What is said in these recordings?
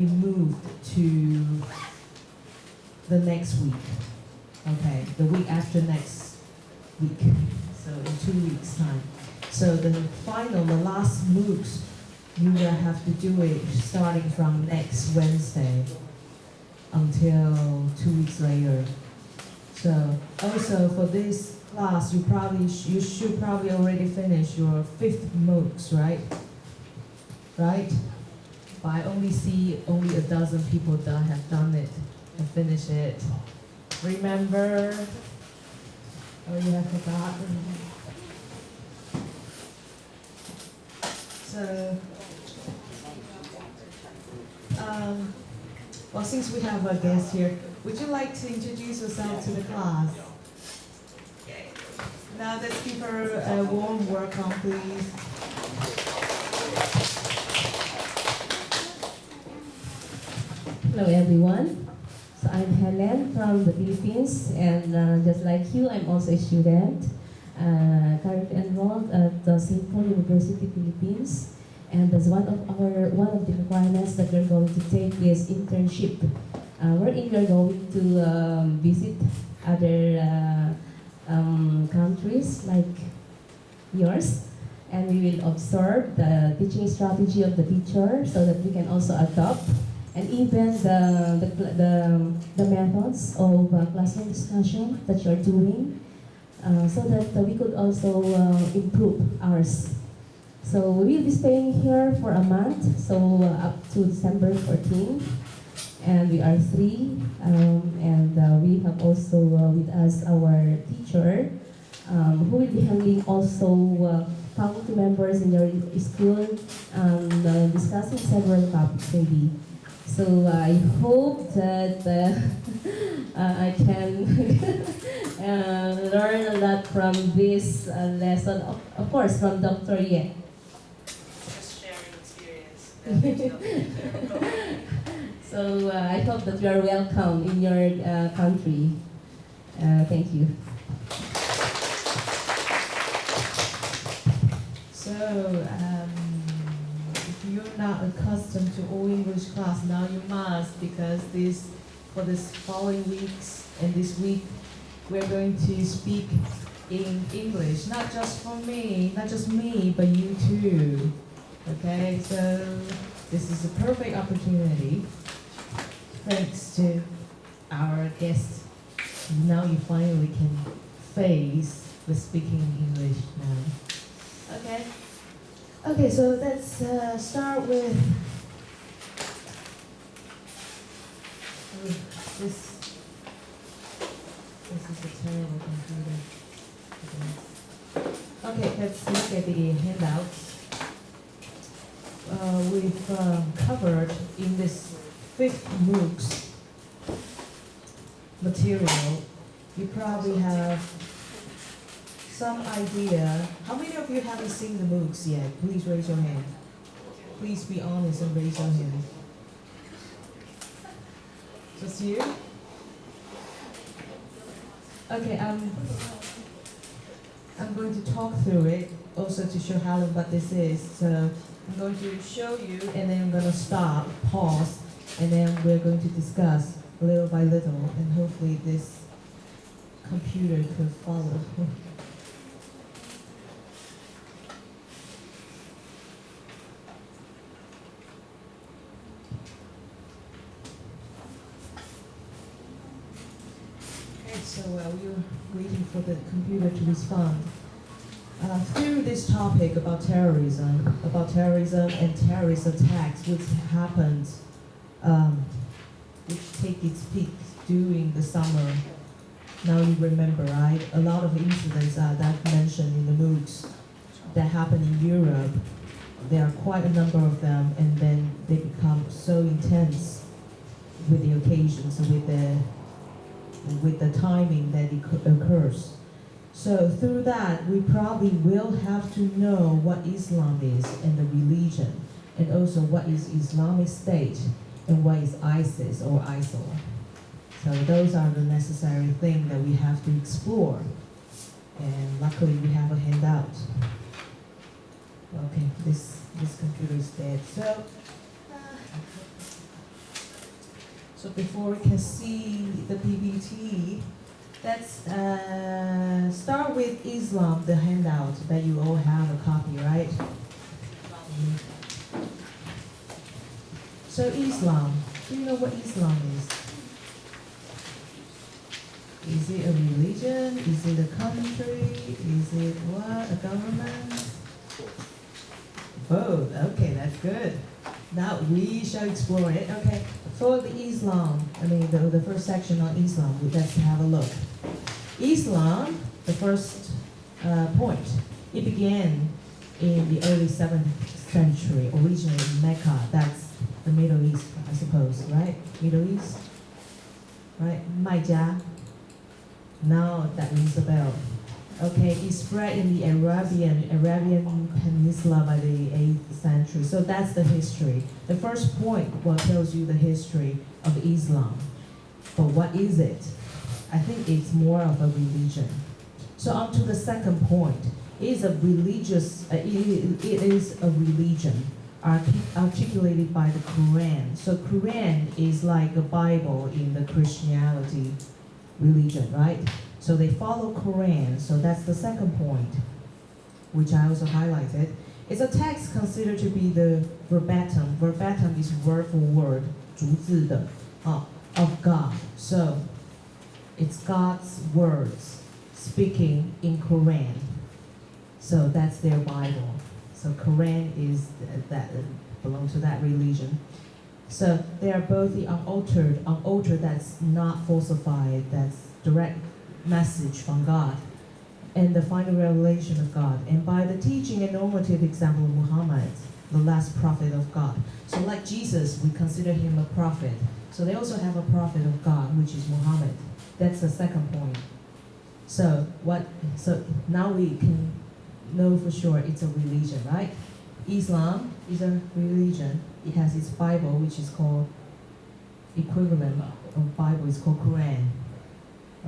we moved to the next week. Okay, the week after next week. So in 2 weeks' time. So the last MOOCs, you will have to do it starting from next Wednesday until 2 weeks later. So also for this class, you should probably already finish your 5th MOOCs, right? Right? But I only see only a dozen people that have done it and finished it. Remember? Oh, you have forgotten. So, well, since we have a guest here, would you like to introduce yourself to the class? Now let's give her a warm welcome, please. Hello everyone. So I'm Helen from the Philippines, and just like you, I'm also a student, currently enrolled at the St. Paul University, Philippines. And as one of the requirements that we're going to take is internship, wherein we're going to visit other countries like yours, and we will observe the teaching strategy of the teacher so that we can also adopt, and even the methods of classroom discussion that you're doing, so that we could also improve ours. So we will be staying here for a month, so up to December 14, and we are 3, and we have also with us our teacher, who will be handling also faculty members in your school, and discussing several topics maybe. So I hope that I can learn a lot from this lesson, of course, from Dr. Ye. Just sharing experience. So I hope that you are welcome in your country. Thank you. So, if you're not accustomed to all English class, now you must, because for this following weeks and this week, we're going to speak in English, not just me, but you too. Okay, so this is a perfect opportunity. Thanks to our guest, now you finally can face the speaking English now. Okay. Okay, so let's start with this. This is a terrible computer. Okay, let's look at the handouts. We've covered in this 5th MOOCs material. You probably have some idea. How many of you haven't seen the MOOCs yet? Please raise your hand. Please be honest and raise your hand. Just you? Okay, I'm going to talk through it, also to show Helen what this is. So I'm going to show you, and then I'm going to stop, pause, and then we're going to discuss little by little, and hopefully this computer could follow. So while you're waiting for the computer to respond, through this topic about terrorism and terrorist attacks, which happened, which take its peak during the summer. Now you remember, right? A lot of incidents that mentioned in the MOOCs that happened in Europe. There are quite a number of them, and then they become so intense with the occasions, with the timing that it occurs. So through that, we probably will have to know what Islam is and the religion, and also what is Islamic State and what is ISIS or ISIL. So those are the necessary things that we have to explore. And luckily we have a handout. Okay, this computer is dead. So So before we can see the PPT, let's start with Islam, the handout that you all have a copy, right? So Islam, do you know what Islam is? Is it a religion? Is it a country? Is it what? A government? Both. Okay, that's good. Now we shall explore it. Okay, for the Islam, the first section on Islam, let's have a look. Islam, the first point, it began in the early 7th century, originally in Mecca. That's the Middle East, I suppose, right? Middle East, right? Maijia. Now that rings a bell. Okay, it spread in the Arabian Peninsula by the 8th century. So that's the history. The first point tells you the history of Islam. But what is it? I think it's more of a religion. So on to the second point. It is a religious. It is a religion articulated by the Quran. So Quran is like a Bible in the Christianity religion, right? So they follow Quran. So that's the second point, which I also highlighted. It's a text considered to be the verbatim. Verbatim is word for word, 逐字的, of God. So it's God's words speaking in Quran. So that's their Bible. So Quran is that belongs to that religion. So they are both the unaltered that's not falsified, that's direct message from God, and the final revelation of God, and by the teaching and normative example of Muhammad, the last prophet of God. So like Jesus, we consider him a prophet. So they also have a prophet of God, which is Muhammad. That's the second point. So now we can know for sure it's a religion, right? Islam is a religion. It has its Bible, which is called equivalent of Bible is called Quran.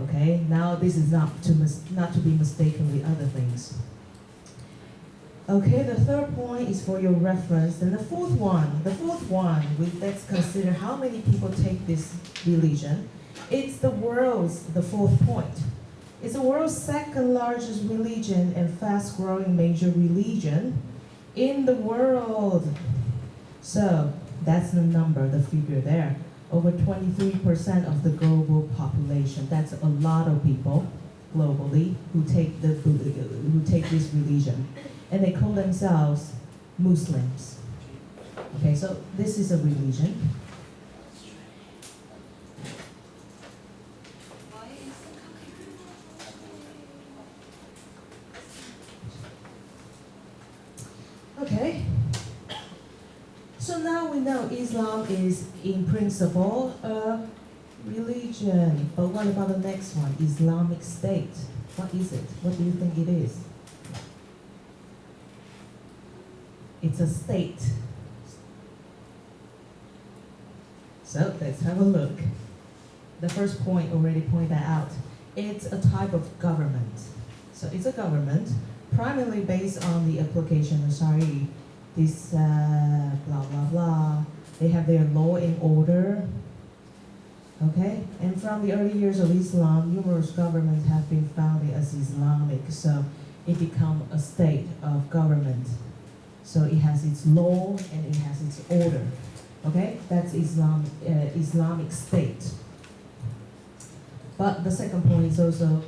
Okay, now this is not to be mistaken with other things. Okay, the third point is for your reference. And the fourth one, let's consider how many people take this religion. It's the fourth point. It's the world's second largest religion and fast growing major religion in the world. So that's the number, the figure there. Over 23% of the global population. That's a lot of people globally who take this religion, and they call themselves Muslims. Okay, so this is a religion. Okay. So now we know Islam is in principle a religion. But what about the next one? Islamic State. What is it? What do you think it is? It's a state. So let's have a look. The first point already pointed that out. It's a type of government. So it's a government primarily based on the application of Sharia. This blah blah blah. They have their law and order. Okay, and from the early years of Islam, numerous governments have been founded as Islamic. So it become a state of government. So it has its law and it has its order. Okay, that's Islamic State. But the second point is also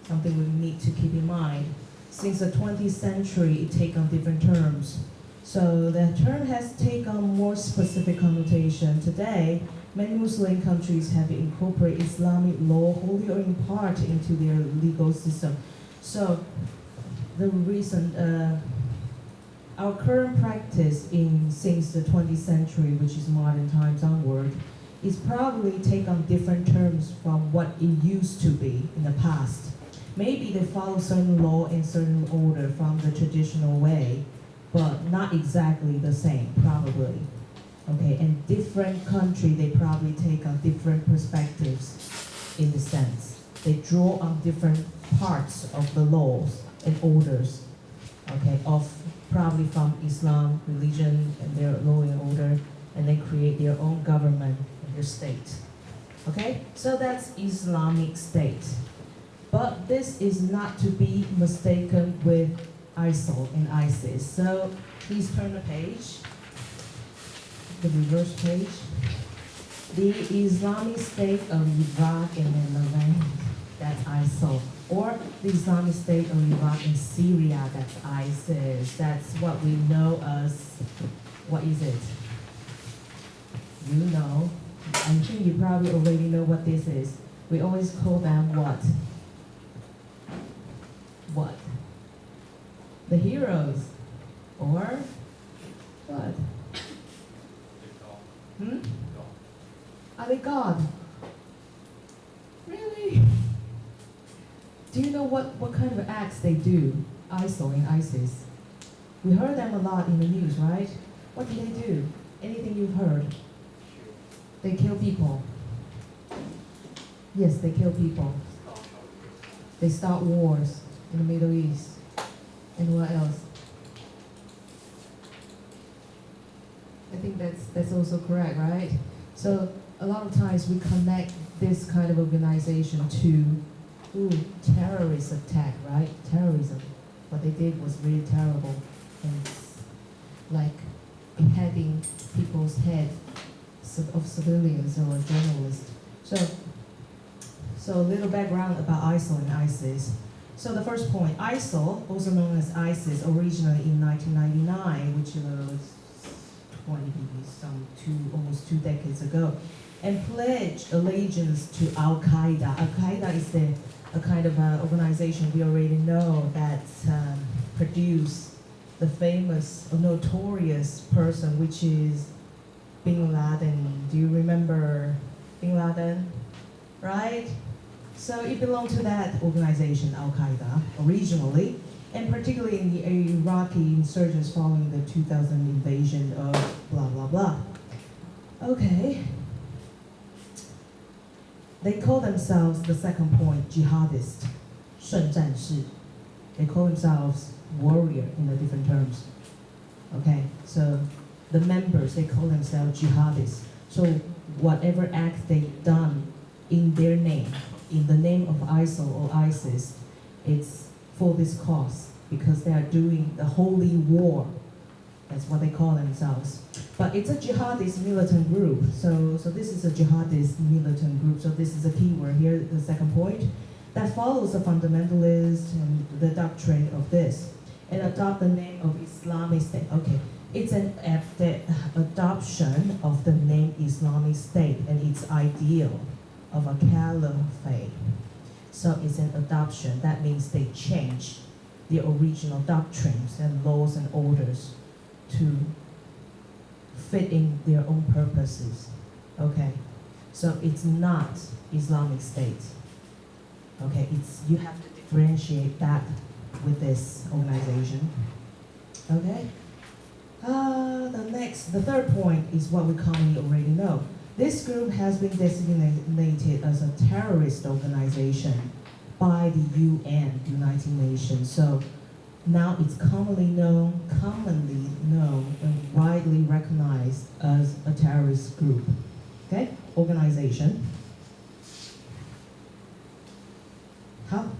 something we need to keep in mind. Since the 20th century, it takes on different terms. So the term has taken on more specific connotation. Today, many Muslim countries have incorporated Islamic law wholly or in part into their legal system. So the reason, our current practice since the 20th century, which is modern times onward, is probably take on different terms from what it used to be in the past. Maybe they follow certain law and certain order from the traditional way, but not exactly the same, probably. Okay, and different country, they probably take on different perspectives in the sense. They draw on different parts of the laws and orders, okay, of probably from Islam, religion, and their law and order, and they create their own government, and your state. Okay, so that's Islamic State. But this is not to be mistaken with ISIL and ISIS. So please turn the page, the reverse page. The Islamic State of Iraq and Levant, that's ISIL. Or the Islamic State of Iraq and Syria, that's ISIS. That's what we know as, what is it? You know, I think you probably already know what this is. We always call them what? What? The heroes. Or what? Hmm? Are they God? Really? Do you know what kind of acts they do, ISIL and ISIS? We heard them a lot in the news, right? What do they do? Anything you've heard? They kill people. Yes, they kill people. They start wars in the Middle East. And what else? I think that's also correct, right? So a lot of times we connect this kind of organization to terrorist attack, right? Terrorism. What they did was really terrible. And it's like beheading people's head of civilians or journalists. So a little background about ISIL and ISIS. So the first point, ISIL, also known as ISIS, originally in 1999, which was almost 2 decades ago, and pledged allegiance to Al Qaeda. Al Qaeda is a kind of organization we already know that produced the famous, notorious person, which is Bin Laden. Do you remember Bin Laden? Right? So it belonged to that organization, Al Qaeda, originally, and particularly in the Iraqi insurgents following the 2000 invasion of blah, blah, blah. Okay. They call themselves, the second point, jihadist, 圣战士. They call themselves warrior in the different terms. Okay, so the members, they call themselves jihadists. So whatever act they've done in their name, in the name of ISIL or ISIS, it's for this cause, because they are doing the holy war. That's what they call themselves. But it's a jihadist militant group. So this is a jihadist militant group. So this is a key word here, the second point, that follows the fundamentalist and the doctrine of this, and adopt the name of Islamic State. Okay, it's an adoption of the name Islamic State and its ideal of a caliphate. So it's an adoption. That means they change the original doctrines and laws and orders to fit in their own purposes. Okay, so it's not Islamic State. Okay, you have to differentiate that with this organization. Okay, the third point is what we commonly already know. This group has been designated as a terrorist organization by the UN, United Nations. So now it's commonly known and widely recognized as a terrorist group. Okay, organization. How?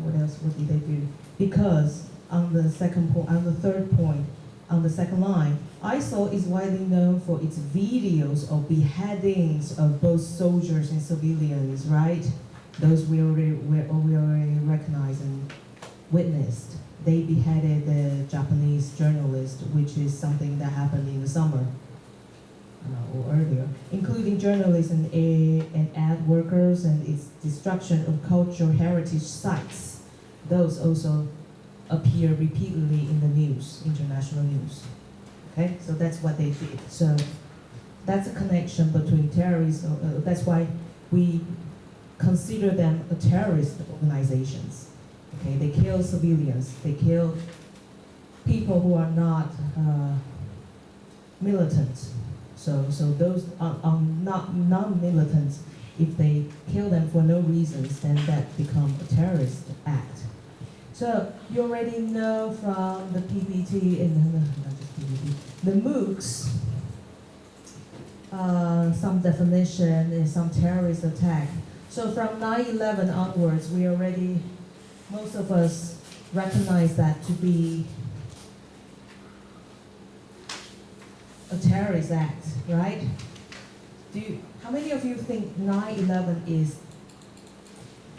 What else? What did they do? Because on the third point, on the second line, ISIL is widely known for its videos of beheadings of both soldiers and civilians, right? Those we already recognized and witnessed. They beheaded the Japanese journalist, which is something that happened in the summer or earlier, including journalists and ad workers, and its destruction of cultural heritage sites. Those also appear repeatedly in the news, international news. Okay, so that's what they did. So that's a connection between terrorists. That's why we consider them a terrorist organizations. Okay, they kill civilians. They kill people who are not militant. So those are not non-militants. If they kill them for no reasons, then that becomes a terrorist act. So you already know from the PPT and not just PPT, the MOOCs, some definition and some terrorist attack. So from 9/11 onwards, we already, most of us recognize that to be a terrorist act, right? How many of you think 9/11 is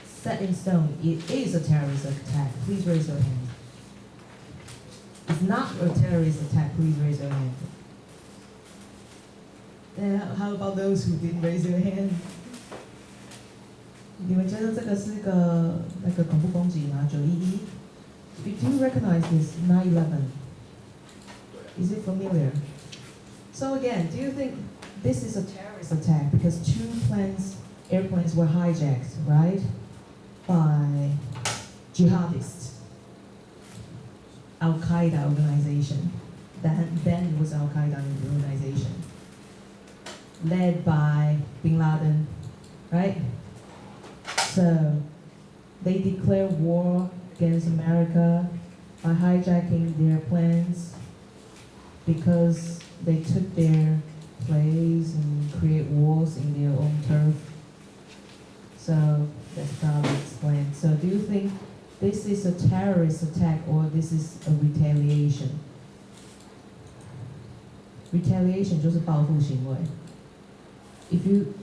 set in stone? It is a terrorist attack. Please raise your hand. It's not a terrorist attack. Please raise your hand. Then how about those who didn't raise your hand? 你们觉得这个是个那个恐怖攻击吗？9/11 Do you recognize this 9/11? Is it familiar? So again, do you think this is a terrorist attack because two airplanes were hijacked, right, by jihadists, Al-Qaeda organization. Then it was Al-Qaeda organization, led by Bin Laden, right? So they declared war against America by hijacking their planes because they took their place and create wars in their own turf. So that's probably explained. So do you think this is a terrorist attack or this is a retaliation? Retaliation 就是报复行为. If you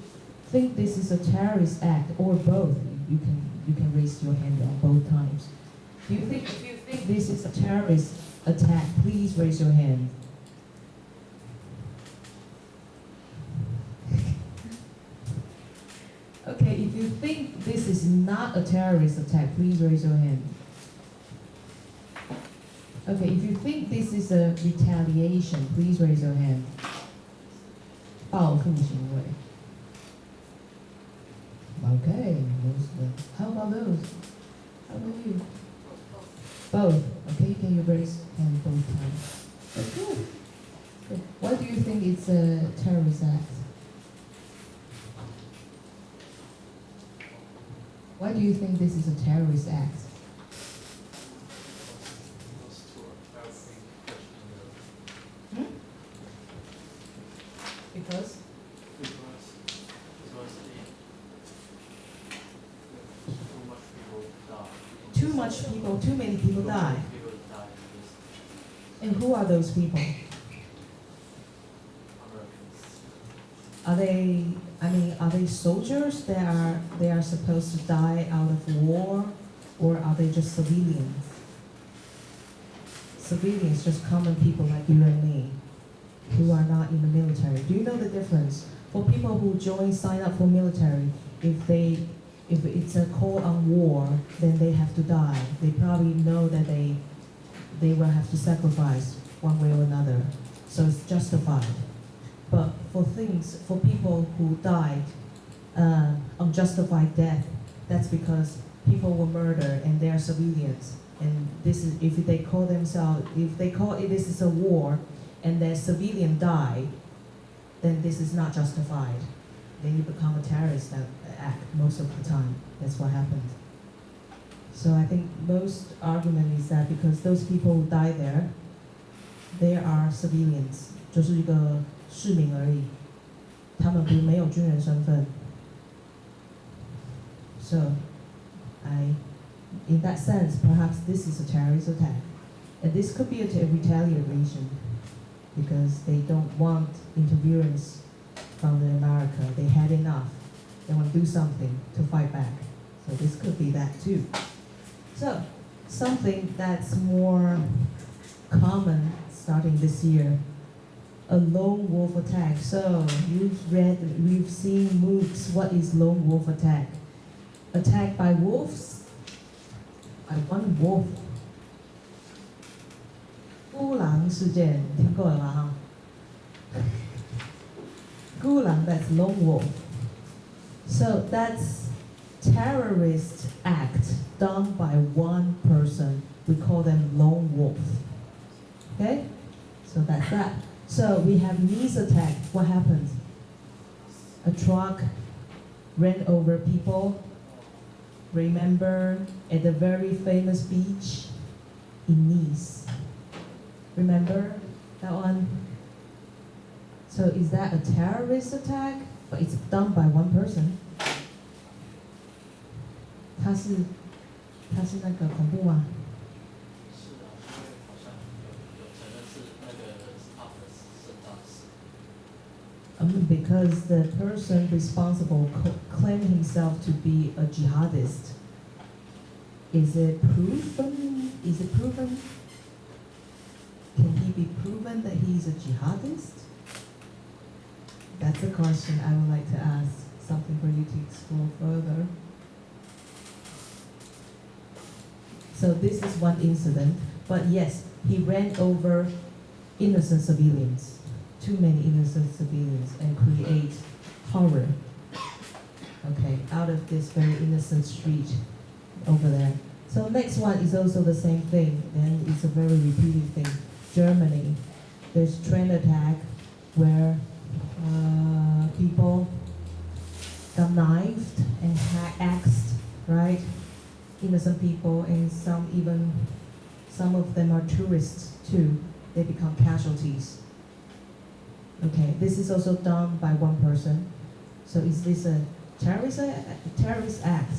think this is a terrorist act or both, you can raise your hand on both times. If you think this is a terrorist attack, please raise your hand. Okay, if you think this is not a terrorist attack, please raise your hand. Okay, if you think this is a retaliation, please raise your hand. 报复行为. Okay, how about those? How about you? Both. Okay, can you raise hand both times? Okay. Good. Why do you think it's a terrorist act? Why do you think this is a terrorist act? Because? Too many people die. And who are those people? Are they soldiers that they are supposed to die out of war, or are they just civilians? Civilians, just common people like you and me, who are not in the military. Do you know the difference? For people who sign up for military, if it's a call on war, then they have to die. They probably know that they will have to sacrifice one way or another. So it's justified. But for people who died unjustified death, that's because people were murdered and they are civilians. And this is if they call this is a war, and their civilian died, then this is not justified. Then you become a terrorist act most of the time. That's what happened. So I think most argument is that because those people who die there, they are civilians, 就是一个市民而已，他们没有军人身份。So, in that sense, perhaps this is a terrorist attack, and this could be a retaliation because they don't want interference from America. They had enough. They want to do something to fight back. So this could be that too. So something that's more common starting this year, a lone wolf attack. So we've seen MOOCs. What is lone wolf attack? Attack by wolves? By one wolf. 孤狼事件听过了吗哈？孤狼 that's lone wolf. So that's terrorist act done by one person. We call them lone wolf. Okay? So that's that. So we have Nice attack. What happened? A truck ran over people. Remember at the very famous beach in Nice. Remember that one? So is that a terrorist attack? But it's done by one person. 他是那个恐怖吗？是啊，因为好像有承认是那个是他们的圣战士。Because the person responsible claimed himself to be a jihadist. Is it proven? Is it proven? Can he be proven that he is a jihadist? That's a question I would like to ask. Something for you to explore further. So this is one incident, but yes, he ran over innocent civilians, too many innocent civilians, and create horror, okay, out of this very innocent street over there. So next one is also the same thing, and it's a very repeated thing. Germany, there's train attack where people got knifed and axed, right? Innocent people, and some of them are tourists too. They become casualties. Okay, this is also done by one person. So is this a terrorist act?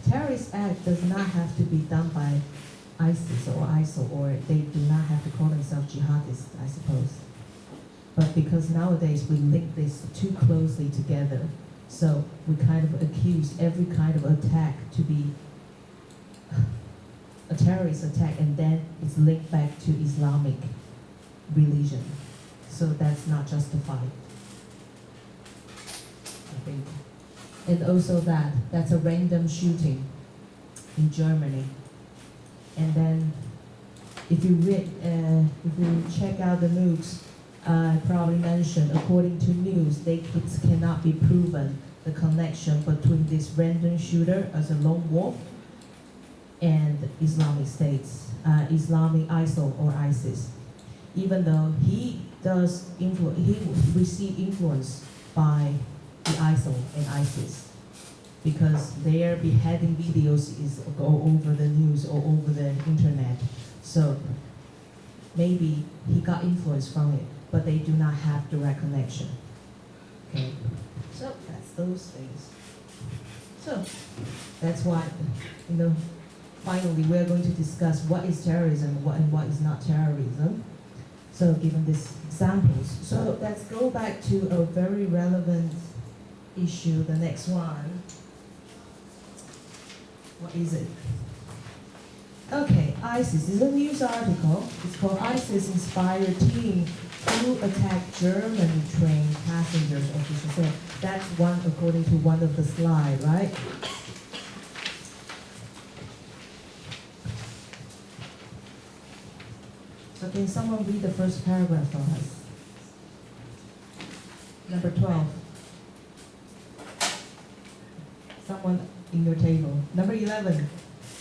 Terrorist act does not have to be done by ISIS or ISIL, or they do not have to call themselves jihadists, I suppose. But because nowadays we link this too closely together, so we kind of accuse every kind of attack to be a terrorist attack, and then it's linked back to Islamic religion. So that's not justified, I think. And also that's a random shooting in Germany. And then if you check out the news, I probably mentioned, according to news, it cannot be proven the connection between this random shooter as a lone wolf and Islamic States, Islamic ISIL or ISIS. Even though he received influence by the ISIL and ISIS, because their beheading videos is all over the news or over the internet. So maybe he got influence from it, but they do not have direct connection. Okay, so that's those things. So that's why, finally we're going to discuss what is terrorism and what is not terrorism. So given these examples, so let's go back to a very relevant issue, the next one. What is it? Okay, ISIS is a news article. It's called ISIS inspired teen who attacked German train passengers, officials said. That's one according to one of the slides, right? So can someone read the first paragraph for us? Number 12. Someone in your table. Number 11.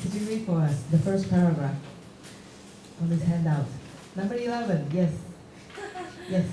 Could you read for us the first paragraph on this handout? Number 11, yes. Yes.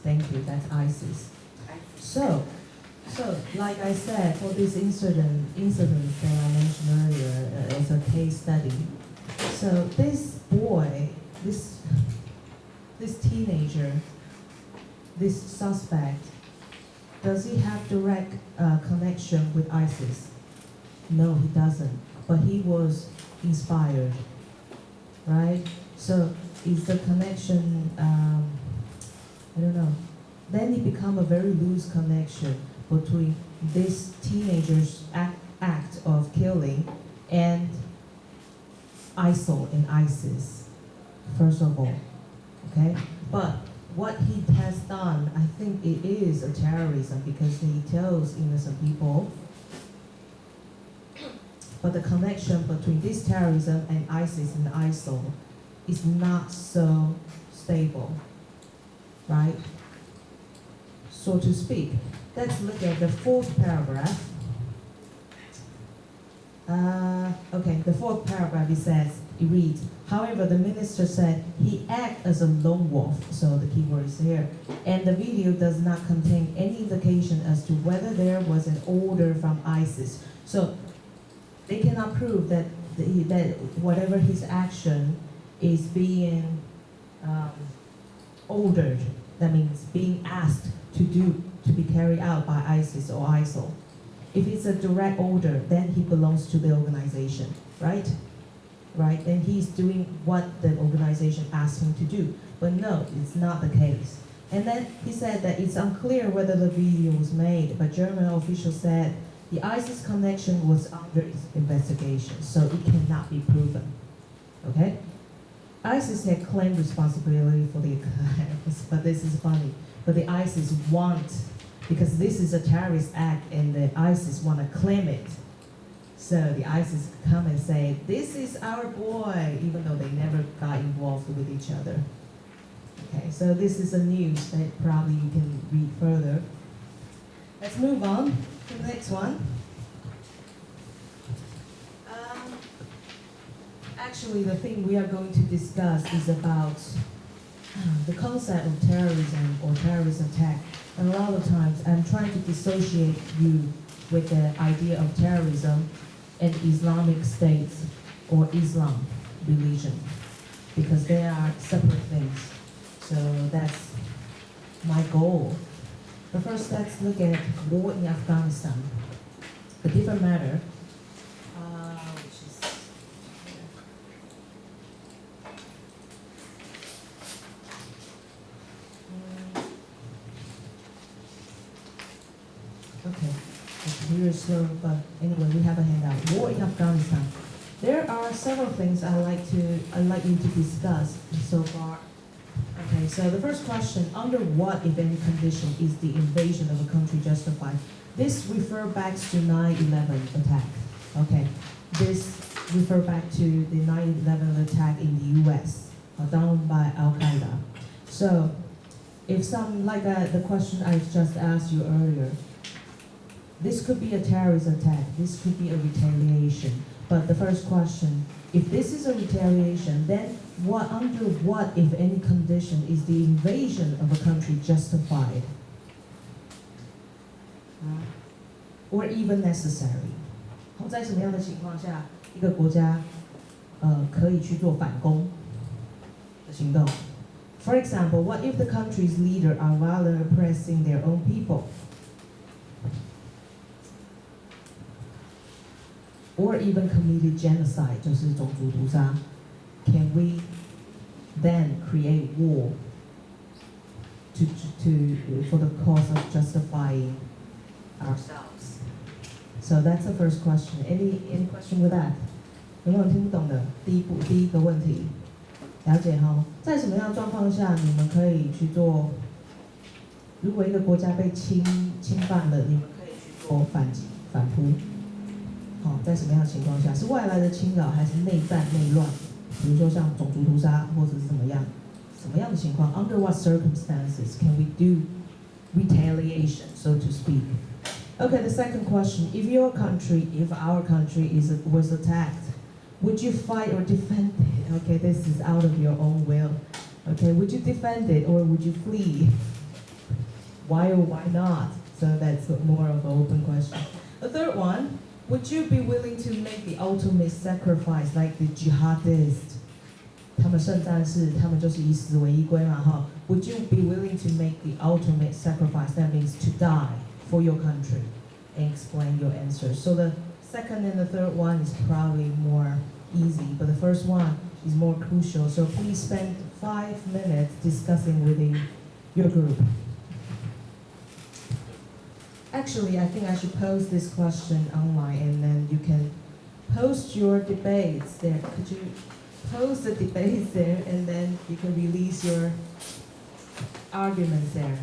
Thank you, that's ISIS. So like I said, for this incident that I mentioned earlier, it's a case study. So this boy, this teenager, this suspect, does he have direct connection with ISIS? No, he doesn't. But he was inspired, right? So is the connection, I don't know. Then it become a very loose connection between this teenager's act of killing and ISIL and ISIS, first of all, okay? But what he has done, I think it is a terrorism because he kills innocent people. But the connection between this terrorism and ISIS and ISIL is not so stable, right? So to speak, let's look at the fourth paragraph. Okay, the fourth paragraph, it reads, however, the minister said he acted as a lone wolf, so the keyword is here, and the video does not contain any indication as to whether there was an order from ISIS. So they cannot prove that whatever his action is being ordered, that means being asked to be carried out by ISIS or ISIL. If it's a direct order, then he belongs to the organization, right? Right, then he's doing what the organization asked him to do. But no, it's not the case. And then he said that it's unclear whether the video was made, but German officials said the ISIS connection was under investigation, so it cannot be proven. Okay? ISIS had claimed responsibility for the but this is funny. But the ISIS want, because this is a terrorist act and the ISIS want to claim it. So the ISIS come and say, this is our boy, even though they never got involved with each other. Okay, so this is a news that probably you can read further. Let's move on to the next one. Actually, the thing we are going to discuss is about the concept of terrorism or terrorist attack. And a lot of times I'm trying to dissociate you with the idea of terrorism and Islamic states or Islam religion, because they are separate things. So that's my goal. But first, let's look at war in Afghanistan. A different matter, which is okay. It's very slow, but anyway, we have a handout. War in Afghanistan. There are several things I'd like you to discuss so far. Okay, so the first question, under what, if any, condition is the invasion of a country justified? This refers back to 9/11 attack. Okay, this refers back to the 9/11 attack in the U.S. Done by Al Qaeda. So, if some like the question I just asked you earlier. This could be a terrorist attack, this could be a retaliation. But the first question, if this is a retaliation, then under what, if any, condition is the invasion of a country justified? Or even necessary? 在什么样的情况下，一个国家可以去做反攻的行动? For example, what if the country's leader are violently oppressing their own people? Or even committed genocide, 就是种族屠杀. Can we then create war for the cause of justifying ourselves? So that's the first question. Any question with that? 有没有听不懂的？第一个问题，了解哈？在什么样的状况下你们可以去做？如果一个国家被侵犯了，你们可以去做反击、反扑？在什么样的情况下？是外来的侵扰，还是内战、内乱？比如说像种族屠杀，或者是怎么样？什么样的情况 ？Under what circumstances can we do retaliation, so to speak? Okay, the second question: if our country was attacked, would you fight or defend it? Okay, this is out of your own will. Okay, would you defend it or would you flee? Why or why not? So that's more of an open question. The third one. Would you be willing to make the ultimate sacrifice like the jihadists? 他们圣战士，他们就是以死为依归嘛，哈。Would you be willing to make the ultimate sacrifice? That means to die for your country, and explain your answer. So the second and the third one is probably more easy, but the first one is more crucial. So please spend 5 minutes discussing within your group. Actually, I think I should post this question online, and then you can post your debates there. Could you post the debates there, and then you can release your arguments there.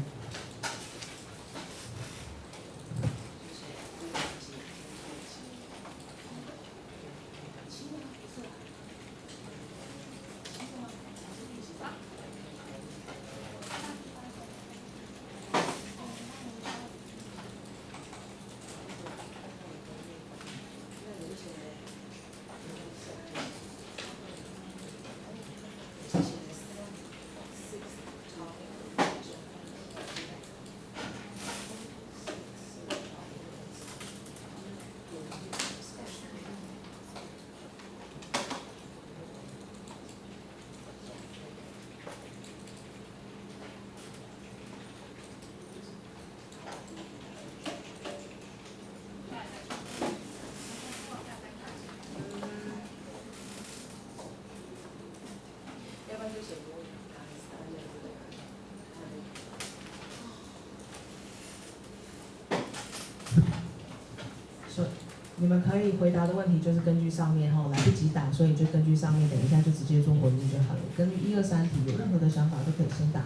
所以你们可以回答的问题就是根据上面来不及打，所以就根据上面，等一下就直接做回应就好了。跟1、2、3题有任何的想法都可以先打。